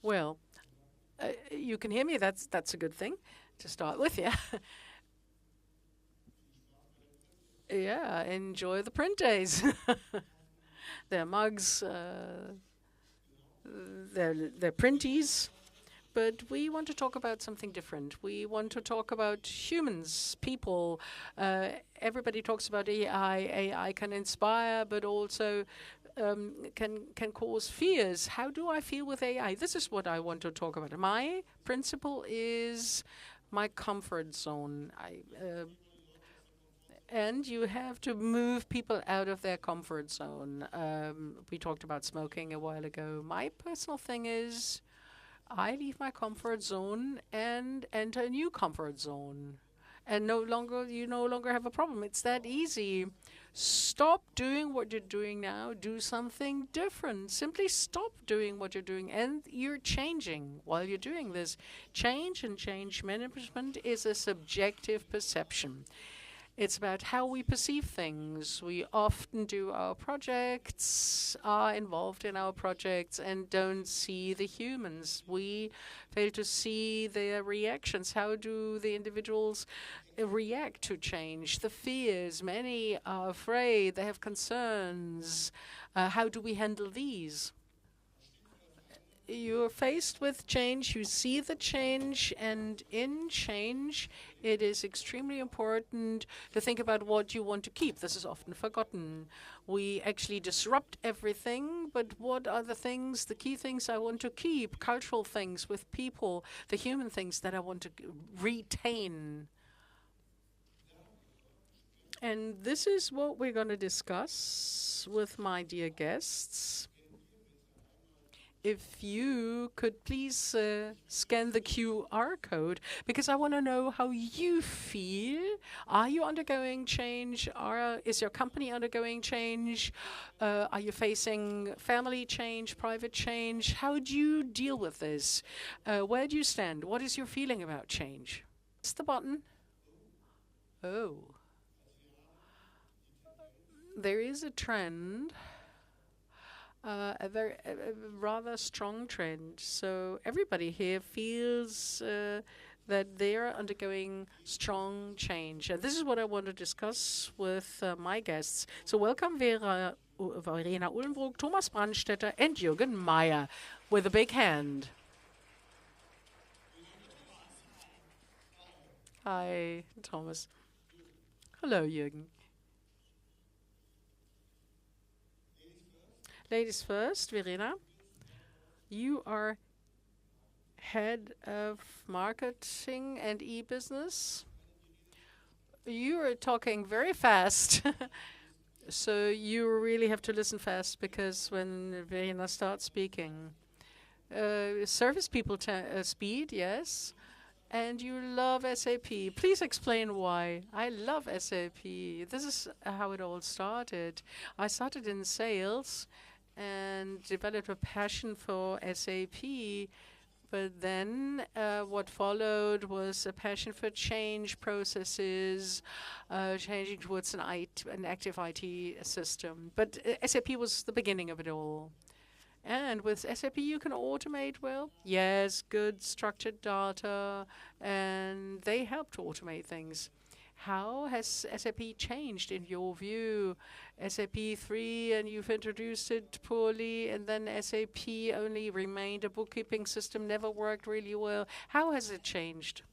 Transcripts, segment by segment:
Well, you can hear me. That's a good thing to start with, yeah. Yeah, enjoy the print days. Their mugs, their printies. But we want to talk about something different. We want to talk about humans, people. Everybody talks about AI. AI can inspire, but also can cause fears. How do I feel with AI? This is what I want to talk about. My principle is my comfort zone. And you have to move people out of their comfort zone. We talked about smoking a while ago. My personal thing is I leave my comfort zone and enter a new comfort zone. And you no longer have a problem. It's that easy. Stop doing what you're doing now. Do something different. Simply stop doing what you're doing. And you're changing while you're doing this. Change and change management is a subjective perception. It's about how we perceive things. We often do our projects, are involved in our projects, and don't see the humans. We fail to see their reactions. How do the individuals react to change? The fears. Many are afraid. They have concerns. How do we handle these? You're faced with change, you see the change, and in change, it is extremely important to think about what you want to keep. This is often forgotten. We actually disrupt everything, but what are the things, the key things I want to keep? Cultural things with people, the human things that I want to retain. And this is what we're going to discuss with my dear guests. If you could please scan the QR code, because I want to know how you feel. Are you undergoing change? Is your company undergoing change? Are you facing family change, private change? How do you deal with this? Where do you stand? What is your feeling about change? Press the button. Oh. There is a trend. A rather strong trend. So everybody here feels that they're undergoing strong change. And this is what I want to discuss with my guests. So welcome Verena Uhlenbrock, Thomas Brandstätter, and Jürgen Mayer with a big hand. Hi, Thomas. Hello, Jürgen. Ladies first, Verena, you are head of marketing and e-business. You are talking very fast, so you really have to listen fast because when Verena starts speaking, service people speed, yes, and you love SAP. Please explain why. I love SAP. This is how it all started. I started in sales and developed a passion for SAP. But then what followed was a passion for change processes, changing towards an active IT system. But SAP was the beginning of it all. And with SAP, you can automate well. Yes, good structured data, and they help to automate things. How has SAP changed in your view? SAP 3 and you've introduced it poorly, and then SAP only remained a bookkeeping system, never worked really well. How has it changed?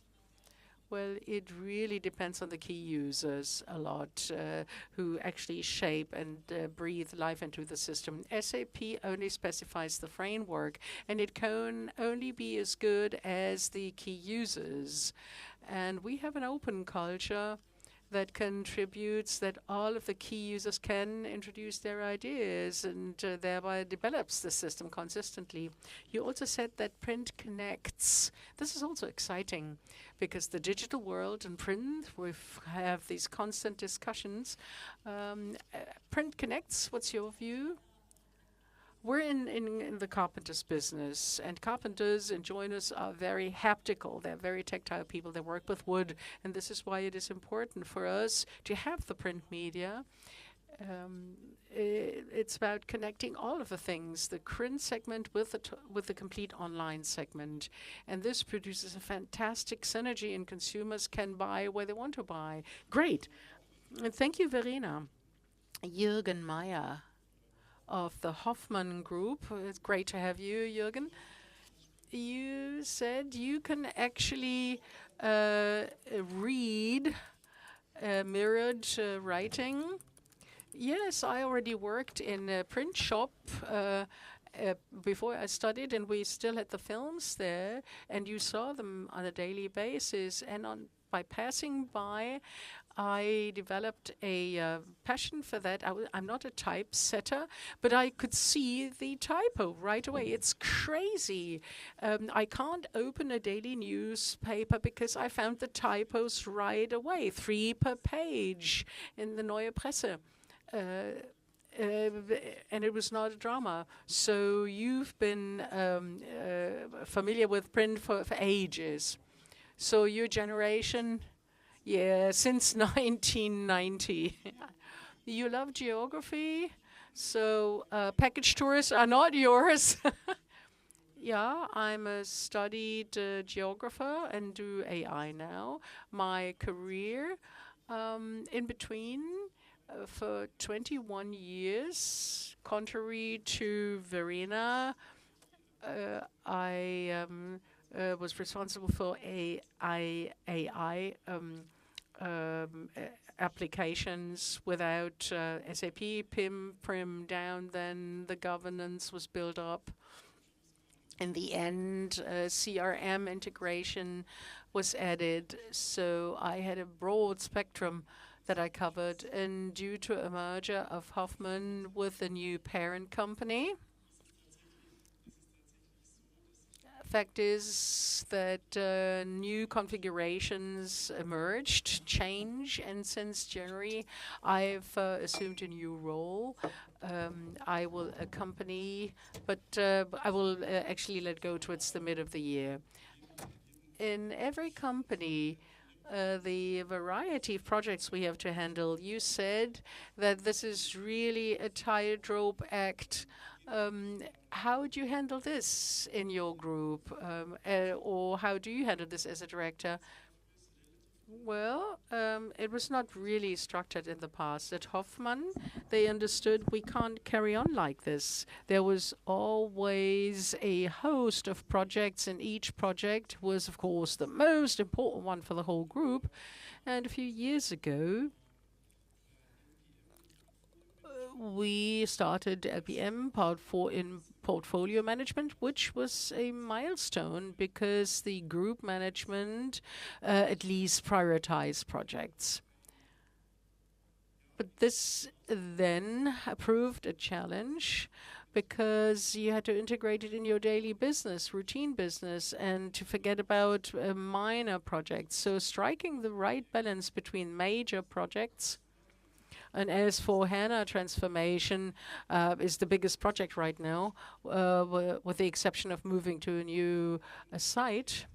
Well, it really depends on the key users a lot, who actually shape and breathe life into the system. SAP only specifies the framework, and it can only be as good as the key users. And we have an open culture that contributes that all of the key users can introduce their ideas and thereby develops the system consistently. You also said that print connects. This is also exciting because the digital world and print, we have these constant discussions. Print connects. What's your view? We're in the carpenter's business, and carpenters and joiners are very haptical. They're very tactile people. They work with wood, and this is why it is important for us to have the print media. It's about connecting all of the things, the print segment with the complete online segment. And this produces a fantastic synergy, and consumers can buy where they want to buy. Great. And thank you, Verena. Jürgen Mayer of the Hoffmann Group. It's great to have you, Jürgen. You said you can actually read mirrored writing. Yes, I already worked in a print shop before I studied, and we still had the films there, and you saw them on a daily basis. And by passing by, I developed a passion for that. I'm not a typesetter, but I could see the typo right away. It's crazy. I can't open a daily newspaper because I found the typos right away, 3 per page in the Neue Presse. And it was not a drama. So you've been familiar with print for ages. So your generation, yeah, since 1990. You love geography, so package tours are not yours. Yeah, I'm a studied geographer and do AI now. My career in between for 21 years, contrary to Verena, I was responsible for AI applications without SAP, PIM, PRIM down, then the governance was built up. In the end, CRM integration was added, so I had a broad spectrum that I covered. And due to a merger of Hoffmann with a new parent company, fact is that new configurations emerged, change, and since January, I've assumed a new role. I will accompany, but I will actually let go towards the mid of the year. In every company, the variety of projects we have to handle, you said that this is really a tightrope act. How do you handle this in your group? Or how do you handle this as a director? Well, it was not really structured in the past. At Hoffmann, they understood we can't carry on like this. There was always a host of projects, and each project was, of course, the most important one for the whole group. And a few years ago, we started LPM in portfolio management, which was a milestone because the group management at least prioritized projects. But this then proved a challenge because you had to integrate it in your daily business, routine business, and to forget about minor projects. So striking the right balance between major projects. And as for HANA transformation is the biggest project right now, with the exception of moving to a new site.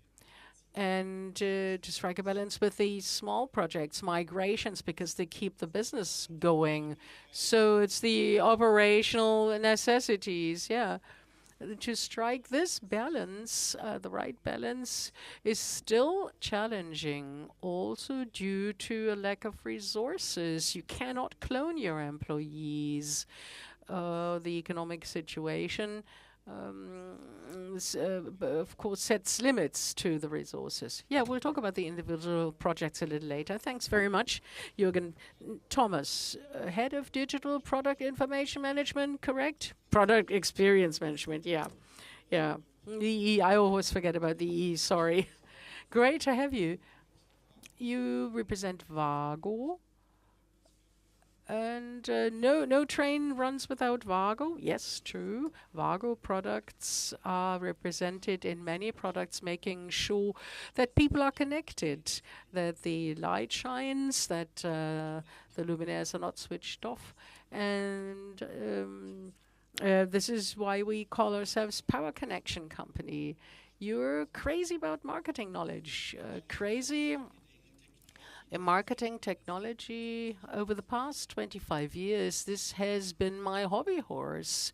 And to strike a balance with these small projects, migrations, because they keep the business going. So it's the operational necessities, yeah. To strike this balance, the right balance, is still challenging, also due to a lack of resources. You cannot clone your employees. The economic situation, of course, sets limits to the resources. Yeah, we'll talk about the individual projects a little later. Thanks very much, Jürgen. Thomas, Head of Digital Product Information Management, correct? Product Experience Management, yeah. Yeah. The E, I always forget about the E, sorry. Great to have you. You represent WAGO. And no train runs without WAGO. Yes, true. WAGO products are represented in many products, making sure that people are connected, that the light shines, that the luminaires are not switched off. And this is why we call ourselves Power Connection Company. You're crazy about marketing knowledge. Crazy In marketing technology, over the past 25 years, this has been my hobby horse.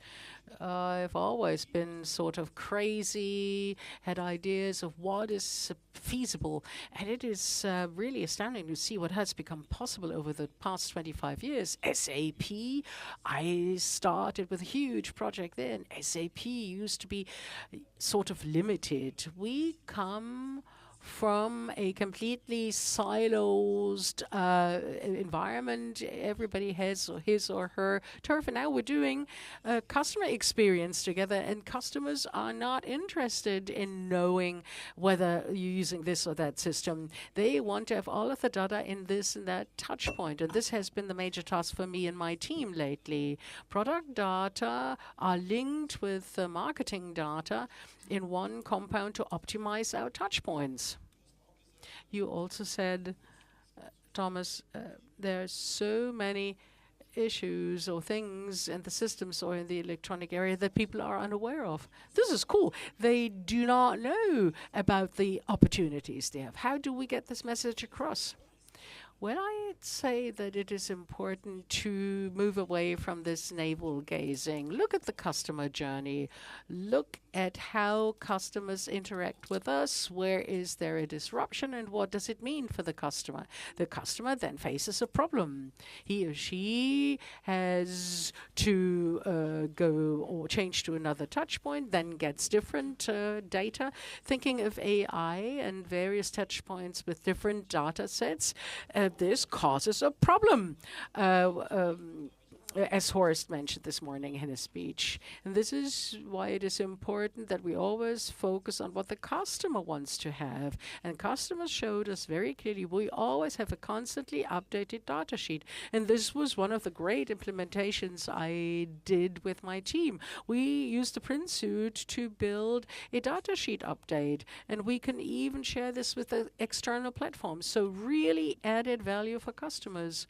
I've always been sort of crazy, had ideas of what is feasible, and it is really astounding to see what has become possible over the past 25 years. SAP, I started with a huge project then. SAP used to be sort of limited. We come from a completely silos environment. Everybody has his or her turf, and now we're doing customer experience together, and customers are not interested in knowing whether you're using this or that system. They want to have all of the data in this and that touch point, and this has been the major task for me and my team lately. Product data are linked with marketing data in one compound to optimize our touch points. You also said, Thomas, there are so many issues or things in the systems or in the electronic area that people are unaware of. This is cool. They do not know about the opportunities they have. How do we get this message across? Well, I'd say that it is important to move away from this navel gazing. Look at the customer journey. Look at how customers interact with us. Where is there a disruption, and what does it mean for the customer? The customer then faces a problem. He or she has to go or change to another touch point, then gets different data. Thinking of AI and various touch points with different data sets, this causes a problem, as Horst mentioned this morning in his speech. And this is why it is important that we always focus on what the customer wants to have. And customers showed us very clearly we always have a constantly updated data sheet. And this was one of the great implementations I did with my team. We used the print suite to build a data sheet update. And we can even share this with the external platforms. So really added value for customers.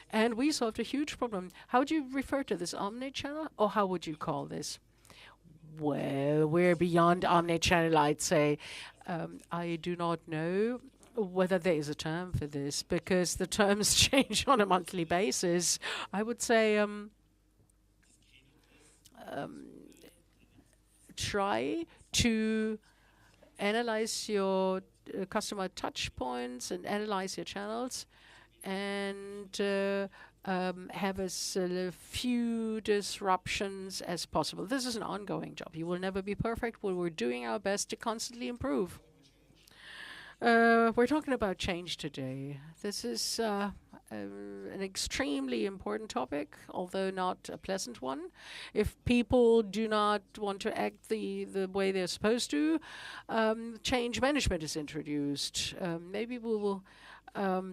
And we solved a huge problem. How would you refer to this? Omnichannel? Or how would you call this? Well, we're beyond omnichannel, I'd say. I do not know whether there is a term for this, because the terms change on a monthly basis. I would say try to analyze your customer touch points and analyze your channels, and have as few disruptions as possible. This is an ongoing job. You will never be perfect, but we're doing our best to constantly improve. We're talking about change today. This is an extremely important topic, although not a pleasant one. If people do not want to act the way they're supposed to, change management is introduced. Maybe we will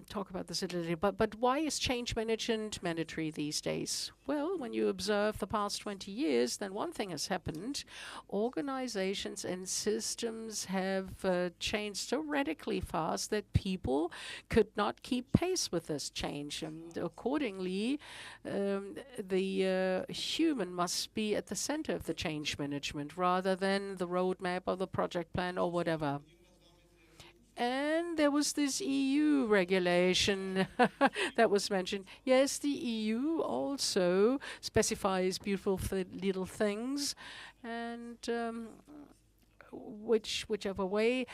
talk about this a little bit, but why is change management mandatory these days? Well, when you observe the past 20 years, then one thing has happened. Organizations and systems have changed so radically fast that people could not keep pace with this change. And accordingly, the human must be at the center of the change management rather than the roadmap or the project plan or whatever. And there was this EU regulation that was mentioned. Yes, the EU also specifies beautiful little things, and whichever way,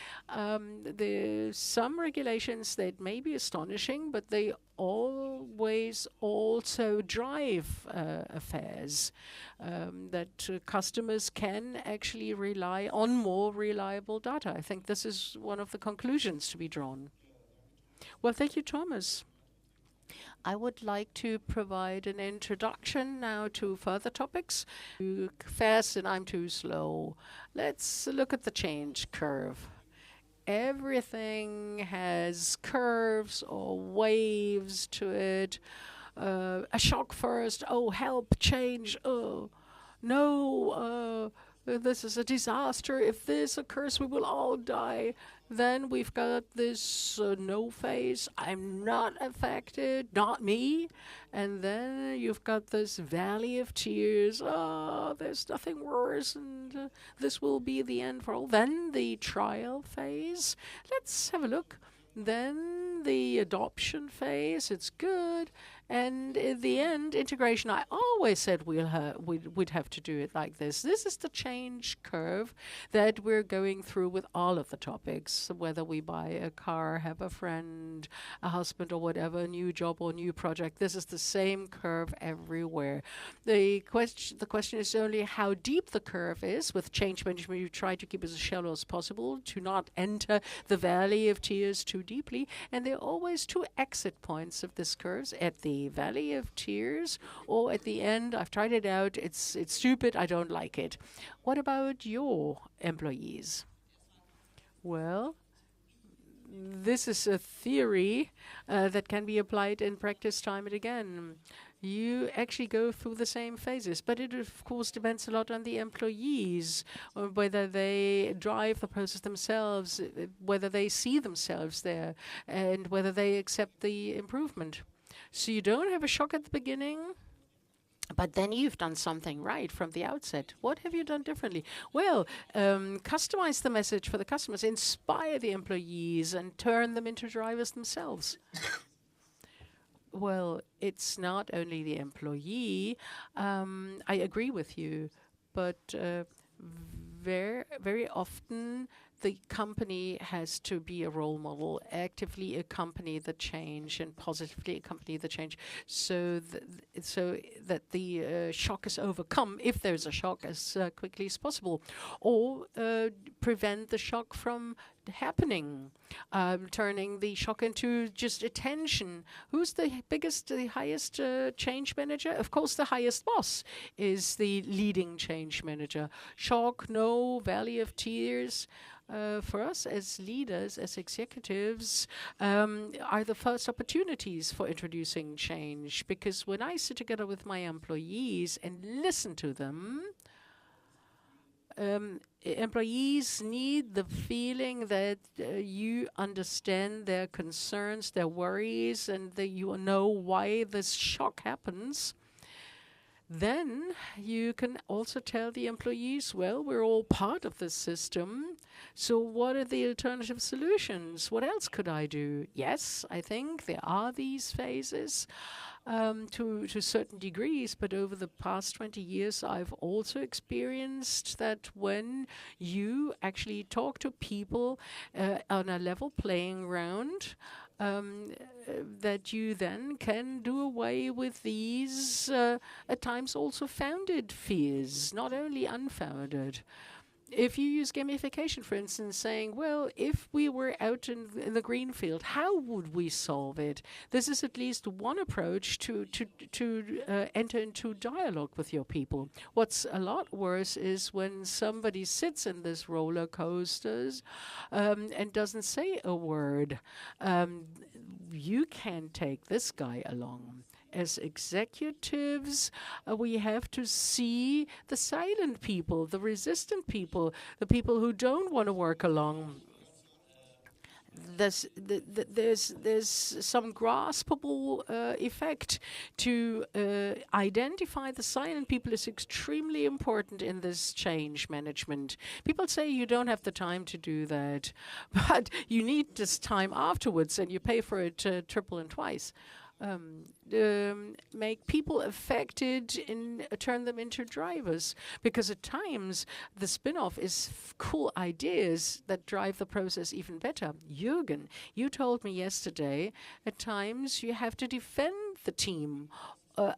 there's some regulations that may be astonishing, but they always also drive affairs that customers can actually rely on more reliable data. I think this is one of the conclusions to be drawn. Well, thank you, Thomas. I would like to provide an introduction now to further topics. Too fast and I'm too slow. Let's look at the change curve. Everything has curves or waves to it. A shock first. Oh, help, change. Oh, no, this is a disaster. If this occurs, we will all die. Then we've got this no phase. I'm not affected, not me. And then you've got this valley of tears. Oh, there's nothing worse, and this will be the end for all. Then the trial phase. Let's have a look. Then then the adoption phase, it's good. And in the end, integration, I always said we'd have to do it like this. This is the change curve that we're going through with all of the topics, whether we buy a car, have a friend, a husband or whatever, a new job or new project. This is the same curve everywhere. The question is only how deep the curve is. With change management, you try to keep it as shallow as possible, to not enter the valley of tears too deeply. And there are always two exit points of this curve, at the valley of tears or at the end. I've tried it out. It's stupid. I don't like it. What about your employees? Well, this is a theory that can be applied in practice time and again. You actually go through the same phases, but it of course depends a lot on the employees, or whether they drive the process themselves, whether they see themselves there, and whether they accept the improvement. So you don't have a shock at the beginning, but then you've done something right from the outset. What have you done differently? Well, customize the message for the customers, inspire the employees, and turn them into drivers themselves. Well, it's not only the employee. I agree with you, but very often the company has to be a role model, actively accompany the change and positively accompany the change, so that the shock is overcome, if there's a shock, as quickly as possible, or prevent the shock from happening, turning the shock into just attention. Who's the highest change manager? Of course, the highest boss is the leading change manager. Shock, no, valley of tears. For us as leaders, as executives, are the first opportunities for introducing change. Because when I sit together with my employees and listen to them, employees need the feeling that you understand their concerns, their worries, and that you know why this shock happens. Then you can also tell the employees, well, we're all part of this system, so what are the alternative solutions? What else could I do? Yes, I think there are these phases to certain degrees, but over the past 20 years, I've also experienced that when you actually talk to people on a level playing ground, that you then can do away with these, at times also founded fears, not only unfounded. If you use gamification, for instance, saying, well, if we were out in the green field, how would we solve it? This is at least one approach to enter into dialogue with your people. What's a lot worse is when somebody sits in this roller coasters and doesn't say a word. You can take this guy along. As executives, we have to see the silent people, the resistant people, the people who don't want to work along. There's some graspable effect to identify the silent people is extremely important in this change management. People say you don't have the time to do that, but you need this time afterwards, and you pay for it triple and twice. Make people affected and turn them into drivers. Because at times, the spin-off is cool ideas that drive the process even better. Jürgen, you told me yesterday, at times you have to defend the team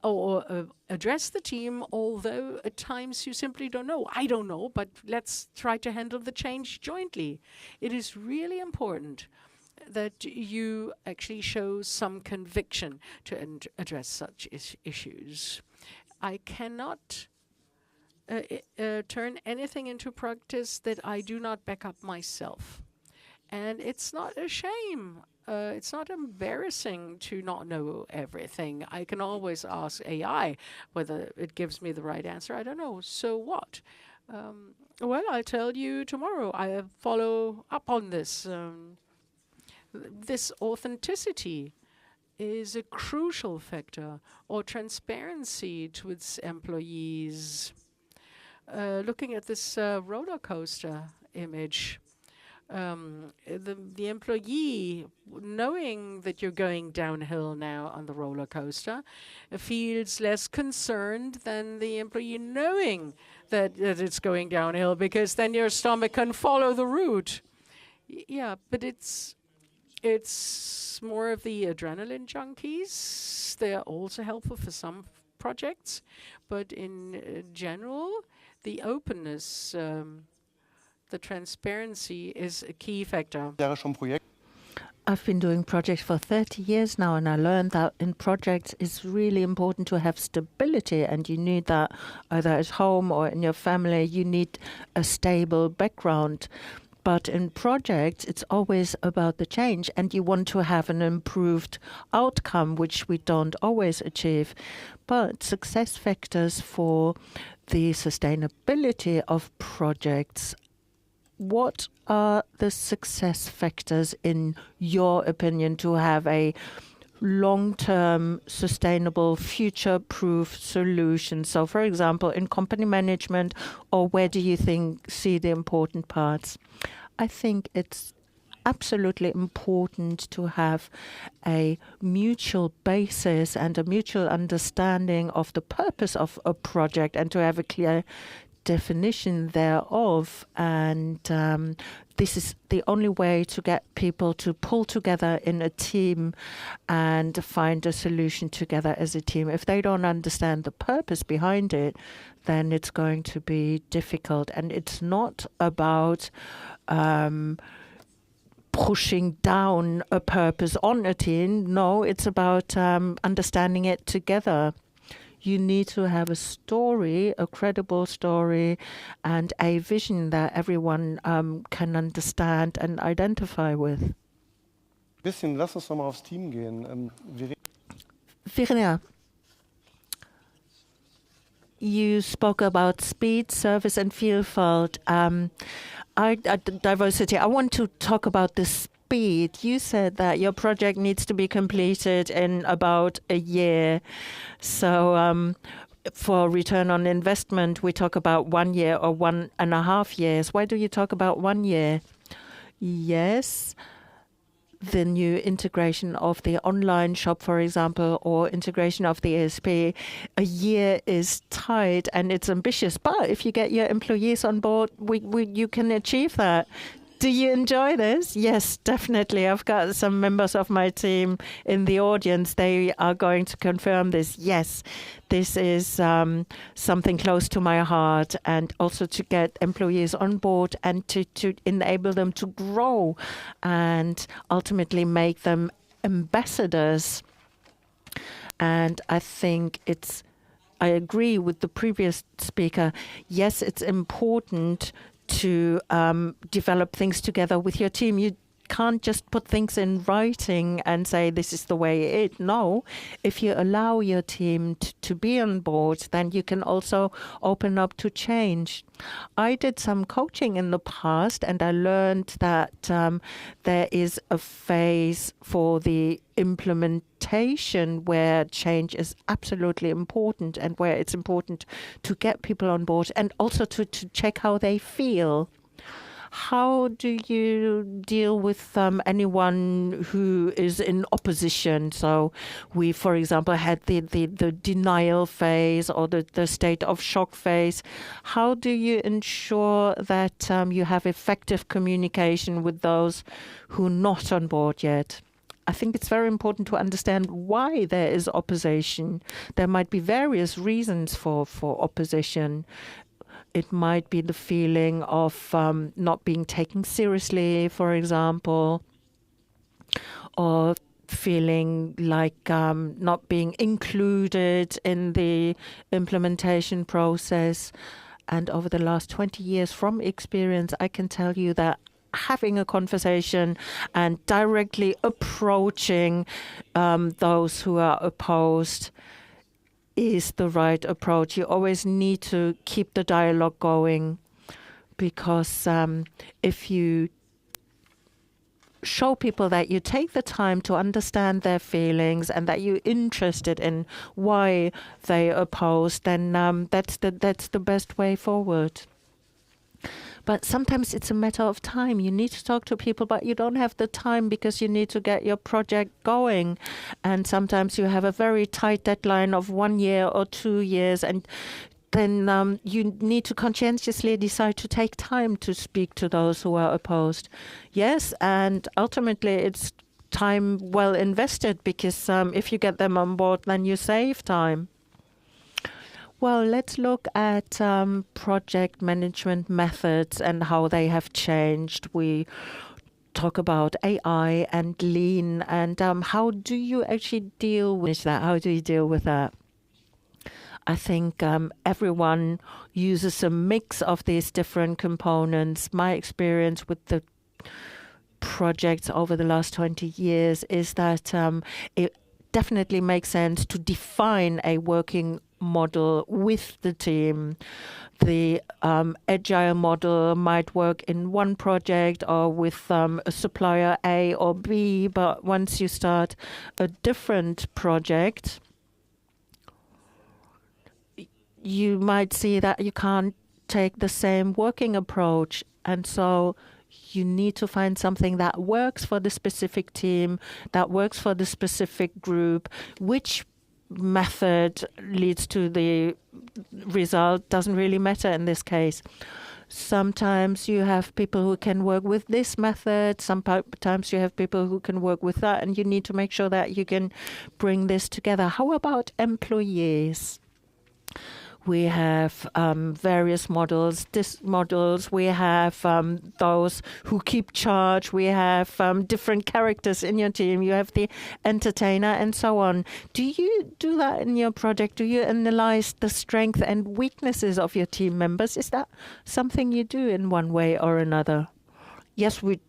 or address the team, although at times you simply don't know. I don't know, but let's try to handle the change jointly. It is really important that you actually show some conviction to address such issues. I cannot turn anything into practice that I do not back up myself. And it's not a shame. It's not embarrassing to not know everything. I can always ask AI whether it gives me the right answer. I don't know. So what? Well, I'll tell you tomorrow. I follow up on this. This authenticity is a crucial factor, or transparency to its employees. Looking at this roller coaster image, The employee, knowing that you're going downhill now on the roller coaster, feels less concerned than the employee knowing that it's going downhill, because then your stomach can follow the route. Yeah, but it's more of the adrenaline junkies. They are also helpful for some projects, but in general, the openness, the transparency is a key factor. I've been doing projects for 30 years now, and I learned that in projects it's really important to have stability, and you need that either at home or in your family. You need a stable background. But in projects, it's always about the change, and you want to have an improved outcome, which we don't always achieve. But success factors for the sustainability of projects, what are the success factors, in your opinion, to have a long-term, sustainable, future-proof solution? So, for example, in company management, or where do you see the important parts? I think it's absolutely important to have a mutual basis and a mutual understanding of the purpose of a project, and to have a clear definition thereof. And this is the only way to get people to pull together in a team and find a solution together as a team. If they don't understand the purpose behind it, then it's going to be difficult. And it's not about pushing down a purpose on a team. No, it's about understanding it together. You need to have a story, a credible story, and a vision that everyone can understand and identify with. Lass uns noch mal aufs Team gehen. Verena, you spoke about speed, service, and Vielfalt. Diversity. I want to talk about the speed. You said that your project needs to be completed in about a year. So for return on investment, we talk about 1 year or 1.5 years. Why do you talk about 1 year? Yes. The new integration of the online shop, for example, or integration of the ESP, a year is tight and it's ambitious. But if you get your employees on board, you can achieve that. Do you enjoy this? Yes, definitely. I've got some members of my team in the audience. They are going to confirm this. Yes, this is something close to my heart, and also to get employees on board and to enable them to grow and ultimately make them ambassadors. And I think I agree with the previous speaker. Yes, it's important to develop things together with your team. You can't just put things in writing and say this is the way it. No, if you allow your team to be on board, then you can also open up to change. I did some coaching in the past, and I learned that there is a phase for the implementation where change is absolutely important, and where it's important to get people on board and also to check how they feel. How do you deal with anyone who is in opposition? So we, for example, had the denial phase or the state of shock phase. How do you ensure that you have effective communication with those who are not on board yet? I think it's very important to understand why there is opposition. There might be various reasons for opposition. It might be the feeling of not being taken seriously, for example, or feeling like not being included in the implementation process. And over the last 20 years, from experience, I can tell you that having a conversation and directly approaching those who are opposed is the right approach. You always need to keep the dialogue going, because if you show people that you take the time to understand their feelings and that you're interested in why they oppose, then that's the best way forward. But sometimes it's a matter of time. You need to talk to people, but you don't have the time because you need to get your project going. And sometimes you have a very tight deadline of 1 year or 2 years, and then you need to conscientiously decide to take time to speak to those who are opposed. Yes, and ultimately it's time well invested, because if you get them on board, then you save time. Well, let's look at project management methods and how they have changed. We talk about AI and lean, and how do you actually deal with that? How do you deal with that? I think everyone uses a mix of these different components. My experience with the projects over the last 20 years is that it definitely makes sense to define a working model with the team. The agile model might work in one project or with a supplier A or B, but once you start a different project, you might see that you can't take the same working approach. And so you need to find something that works for the specific team, that works for the specific group. Which method leads to the result doesn't really matter in this case. Sometimes you have people who can work with this method. Sometimes you have people who can work with that, and you need to make sure that you can bring this together. How about employees? We have various models, we have those who keep charge, we have different characters in your team, you have the entertainer and so on. Do you do that in your project? Do you analyze the strengths and weaknesses of your team members? Is that something you do in one way or another? Yes, we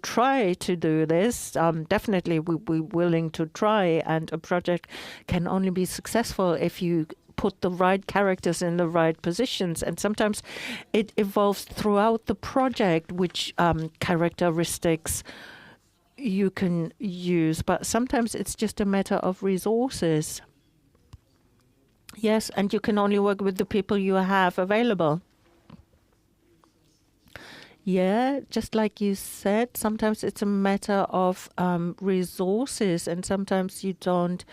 try to do this. Definitely we're willing to try, and a project can only be successful if you put the right characters in the right positions. And sometimes it evolves throughout the project which characteristics you can use. But sometimes it's just a matter of resources. Yes, and you can only work with the people you have available. Yeah, just like you said, sometimes it's a matter of resources, and sometimes you don't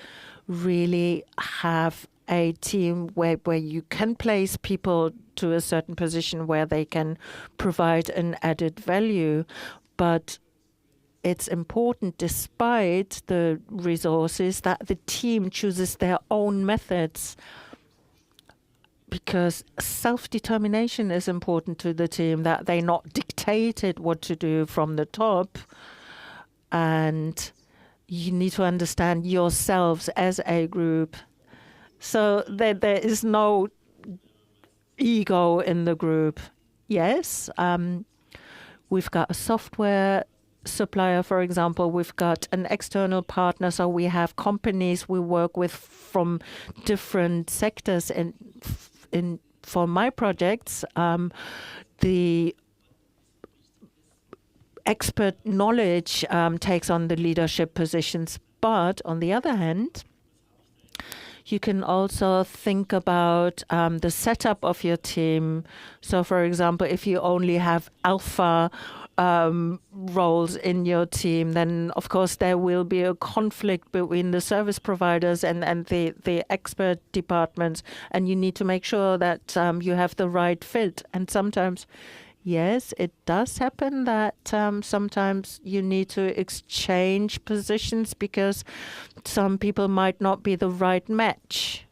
really have a team where you can place people to a certain position where they can provide an added value. But it's important, despite the resources, that the team chooses their own methods, because self-determination is important to the team, that they're not dictated what to do from the top. And you need to understand yourselves as a group, so that there is no ego in the group. Yes, we've got a software supplier, for example. We've got an external partner, so we have companies we work with from different sectors. And for my projects, the expert knowledge takes on the leadership positions. But on the other hand, you can also think about the setup of your team. So, for example, if you only have alpha roles in your team, then of course there will be a conflict between the service providers and the expert departments, and you need to make sure that you have the right fit. And sometimes, yes, it does happen that sometimes you need to exchange positions because some people might not be the right match.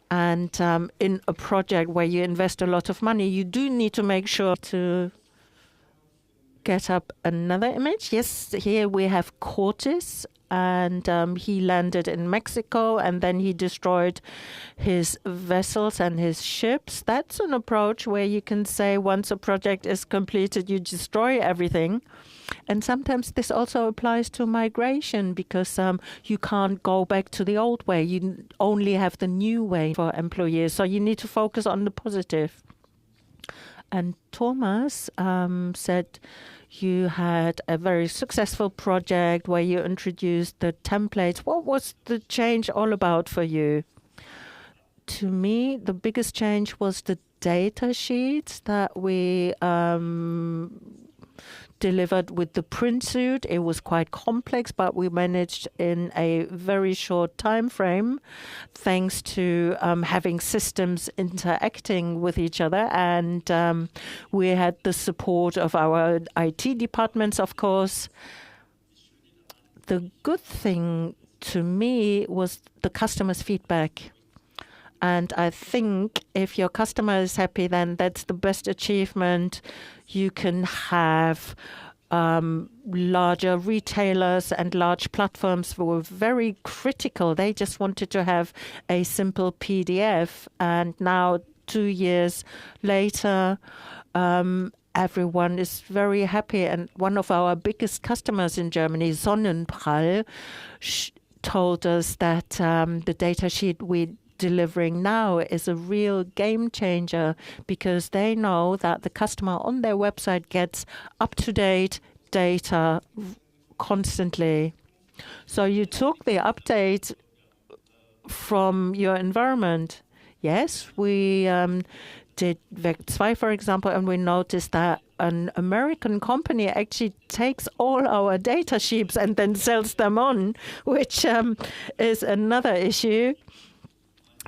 And in a project where you invest a lot of money, you do need to make sure to get up another image. Yes, here we have Cortis, and he landed in Mexico, and then he destroyed his vessels and his ships. That's an approach where you can say once a project is completed, you destroy everything. And sometimes this also applies to migration, because you can't go back to the old way. You only have the new way for employees. So you need to focus on the positive. And Thomas said you had a very successful project where you introduced the templates. What was the change all about for you? To me, the biggest change was the data sheets that we delivered with the print suit. It was quite complex, but we managed in a very short time frame, thanks to having systems interacting with each other. And we had the support of our IT departments, of course. The good thing to me was the customer's feedback. And I think if your customer is happy, then that's the best achievement you can have. Larger retailers and large platforms were very critical. They just wanted to have a simple PDF. And now, 2 years later, everyone is very happy. And one of our biggest customers in Germany, Sonnenprall, told us that the data sheet we delivering now is a real game changer, because they know that the customer on their website gets up-to-date data constantly. So you took the update from your environment. Yes, we did WAG2, for example, and we noticed that an American company actually takes all our data sheets and then sells them on, which is another issue.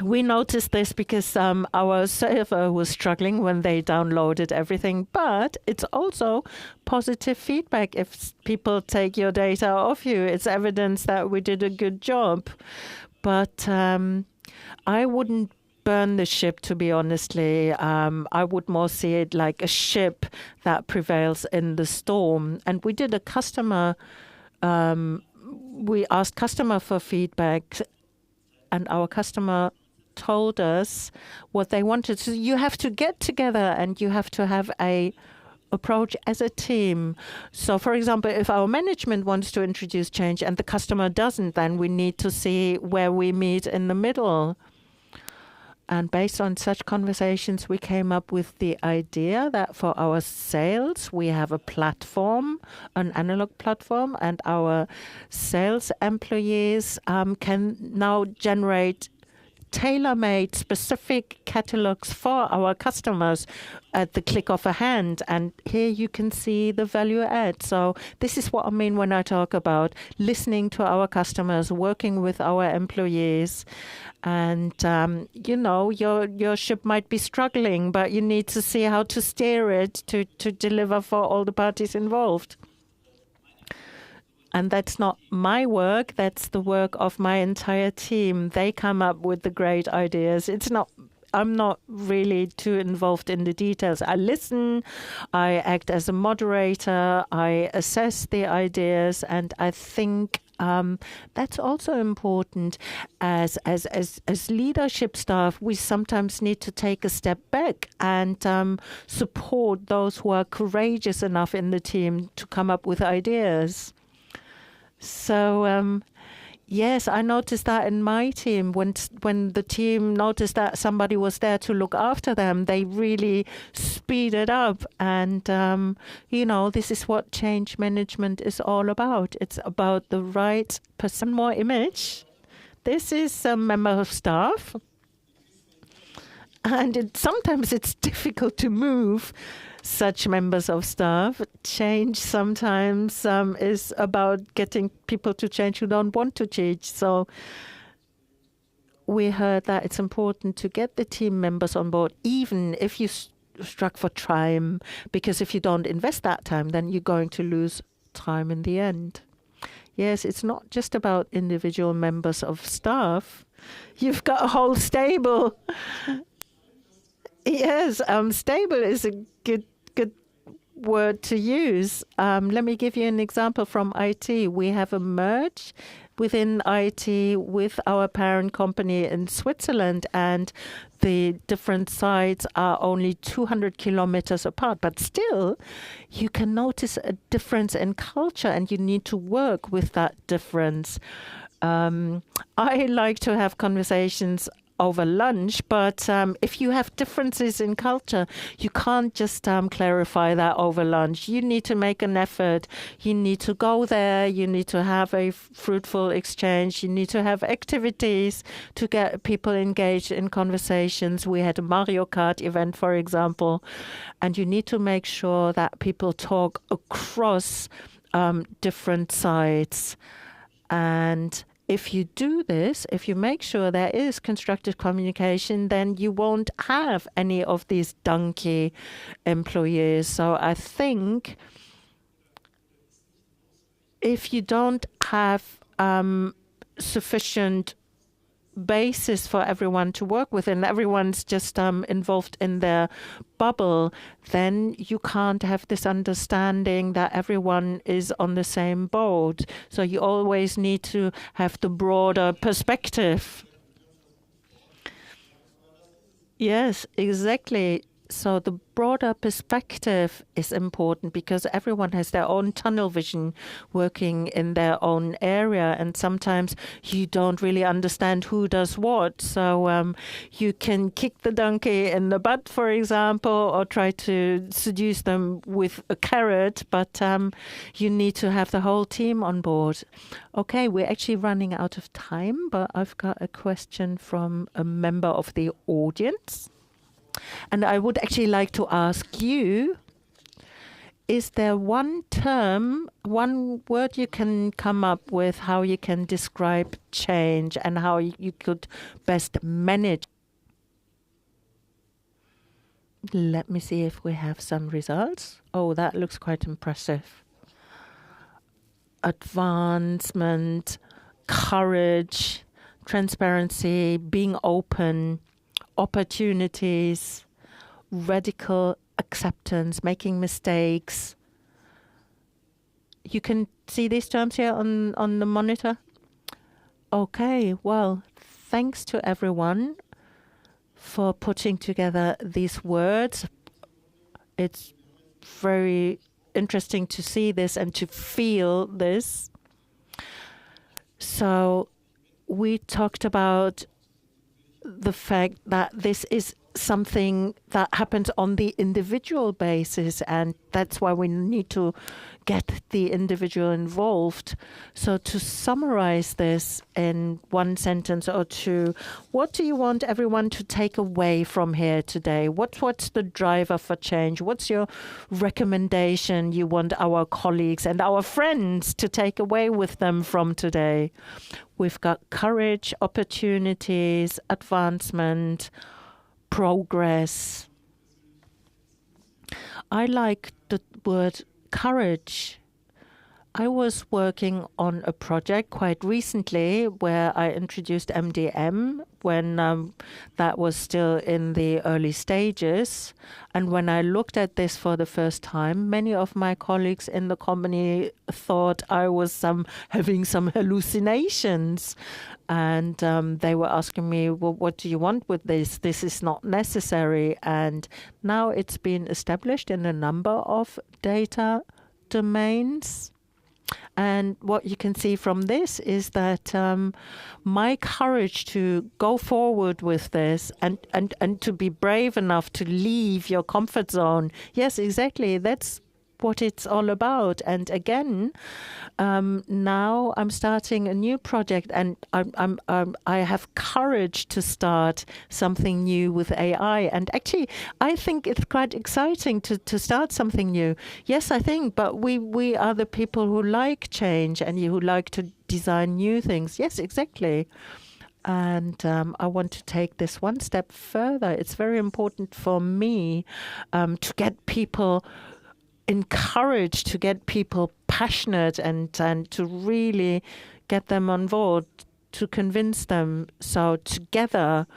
We noticed this because our server was struggling when they downloaded everything, but it's also positive feedback. If people take your data off you, it's evidence that we did a good job. But I wouldn't burn the ship, to be honestly. I would more see it like a ship that prevails in the storm. And we did a customer, we asked customer for feedback, and our customer told us what they wanted. So you have to get together and you have to have a approach as a team. So, for example, if our management wants to introduce change and the customer doesn't, then we need to see where we meet in the middle. And based on such conversations, we came up with the idea that for our sales, we have a platform, an analog platform, and our sales employees can now generate tailor-made specific catalogs for our customers at the click of a hand. And here you can see the value add. So this is what I mean when I talk about listening to our customers, working with our employees. And, you know, your ship might be struggling, but you need to see how to steer it to deliver for all the parties involved. And that's not my work, that's the work of my entire team. They come up with the great ideas. I'm not really too involved in the details. I listen, I act as a moderator, I assess the ideas, and I think that's also important. As leadership staff, we sometimes need to take a step back and support those who are courageous enough in the team to come up with ideas. So, yes, I noticed that in my team. When the team noticed that somebody was there to look after them, they really speeded up. And, you know, this is what change management is all about. It's about the right person. More image. This is a member of staff. And sometimes it's difficult to move such members of staff. Change sometimes is about getting people to change who don't want to change. So we heard that it's important to get the team members on board, even if you struck for time, because if you don't invest that time, then you're going to lose time in the end. Yes, it's not just about individual members of staff. You've got a whole stable. Yes, stable is a good word to use. Let me give you an example from IT. We have a merge within IT with our parent company in Switzerland, and the different sites are only 200 kilometers apart. But still, you can notice a difference in culture, and you need to work with that difference. I like to have conversations over lunch, but if you have differences in culture, you can't just clarify that over lunch. You need to make an effort. You need to go there. You need to have a fruitful exchange. You need to have activities to get people engaged in conversations. We had a Mario Kart event, for example, and you need to make sure that people talk across different sides. And if you do this, if you make sure there is constructive communication, then you won't have any of these donkey employees. So I think if you don't have sufficient basis for everyone to work with and everyone's just involved in their bubble, then you can't have this understanding that everyone is on the same boat. So you always need to have the broader perspective. Yes, exactly. So the broader perspective is important because everyone has their own tunnel vision working in their own area. And sometimes you don't really understand who does what. So you can kick the donkey in the butt, for example, or try to seduce them with a carrot. But you need to have the whole team on board. Okay, we're actually running out of time, but I've got a question from a member of the audience. And I would actually like to ask you, is there one term, one word you can come up with how you can describe change and how you could best manage? Let me see if we have some results. Oh, that looks quite impressive. Advancement, courage, transparency, being open, opportunities, radical acceptance, making mistakes. You can see these terms here on the monitor? Okay, well, thanks to everyone for putting together these words. It's very interesting to see this and to feel this. So we talked about the fact that this is something that happens on the individual basis, and that's why we need to get the individual involved. So to summarize this in one sentence or two, what do you want everyone to take away from here today? What's the driver for change? What's your recommendation you want our colleagues and our friends to take away with them from today? We've got courage, opportunities, advancement, progress. I like the word courage. I was working on a project quite recently where I introduced MDM when that was still in the early stages. And when I looked at this for the first time, many of my colleagues in the company thought I was having some hallucinations. And they were asking me, well, what do you want with this? This is not necessary. And now it's been established in a number of data domains. And what you can see from this is that my courage to go forward with this and to be brave enough to leave your comfort zone. Yes, exactly. That's what it's all about. And again, now I'm starting a new project, and I have courage to start something new with AI. And actually, I think it's quite exciting to start something new. Yes, I think, but we are the people who like change and who like to design new things. Yes, exactly. And I want to take this one step further. It's very important for me to get people encouraged, to get people passionate and to really get them on board, to convince them. So together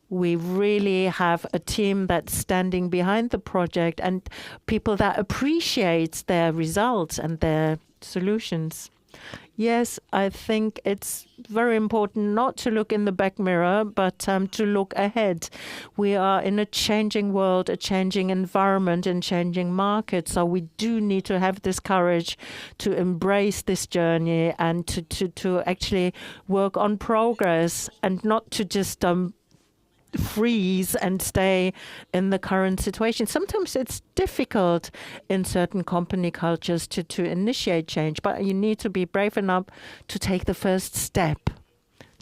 we really have a team that's standing behind the project and people that appreciate their results and their solutions. Yes, I think it's very important not to look in the back mirror, but to look ahead. We are in a changing world, a changing environment, and changing market. So we do need to have this courage to embrace this journey and to actually work on progress and not to just freeze and stay in the current situation. Sometimes it's difficult in certain company cultures to initiate change, but you need to be brave enough to take the first step.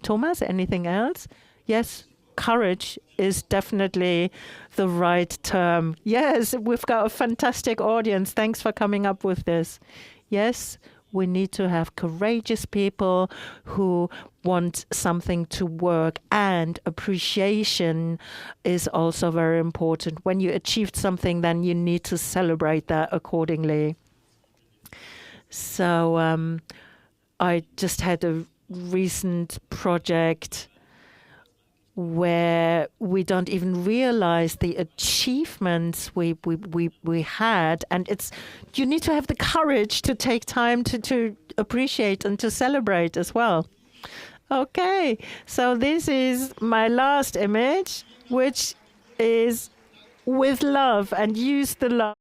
Thomas, anything else? Yes, courage is definitely the right term. Yes, we've got a fantastic audience. Thanks for coming up with this. Yes, we need to have courageous people who want something to work, and appreciation is also very important. When you achieved something, then you need to celebrate that accordingly. So I just had a recent project where we don't even realize the achievements we had, and you need to have the courage to take time to appreciate and to celebrate as well. Okay, so this is my last image, which is with love, and use the love.